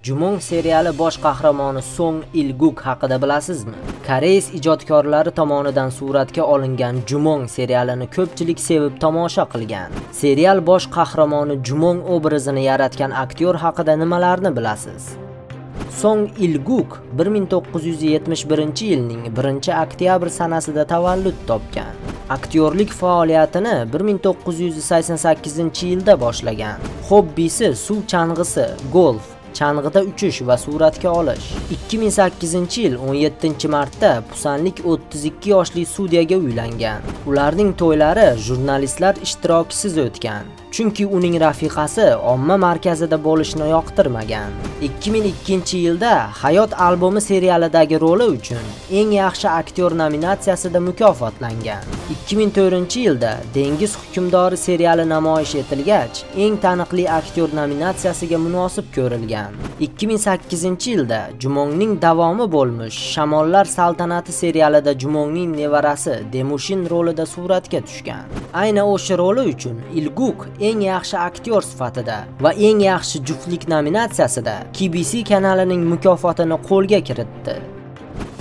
Jumong seriali bosh qahramoni Song Il-guk haqida bilasizmi? Koreys ijodkorlari tomonidan suratga olingan Jumong serialini ko'pchilik sevib tomosha qilgan. Serial bosh qahramoni Jumong obrazini yaratgan aktyor haqida nimalarni bilasiz? Song Il-guk 1971-yilning 1-oktyabr sanasida tavallud topgan. Aktyorlik faoliyatini 1988-yilda boshlagan. Hobbisi suv chang'isi, golf, chang'ida uchish va suratga olish. 2008-yil 17-martda pusanlik 32 yoshli sudyaga uylangan. Ularning to'ylari jurnalistlar ishtirokisiz o'tgan. Chunki uning rafiqasi omma markazida bo'lishni yoqtirmagan. 2002-yilda Hayot albomi serialidagi roli uchun eng yaxshi aktyor nominatsiyasida mukofotlangan. 2004-yilda Dengiz hukmdori seriali namoyish etilgach, eng taniqli aktyor nominatsiyasiga munosib ko'rilgan. 2008-yilda Jumongning davomi bo'lmish Shamollar saltanati serialida Jumongning nevarasi Demushin rolida suratga tushgan. Ayni o'sha roli uchun Il-guk eng yaxshi aktyor sifatida va eng yaxshi juftlik nominatsiyasida KBC kanalining mukofotini qo'lga kiritdi.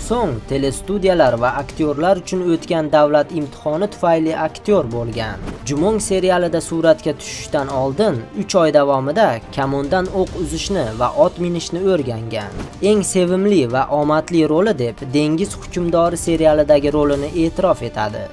So'ng telestudiyalar va aktyorlar uchun o'tgan davlat imtihoni tufayli aktyor bo'lgan. Jumong serialida suratga tushishdan oldin 3 oy davomida kamondan o'q uzishni va ot minishni o'rgangan. Eng sevimli va omadli roli deb Dengiz hukmdori serialidagi rolini e'tirof etadi.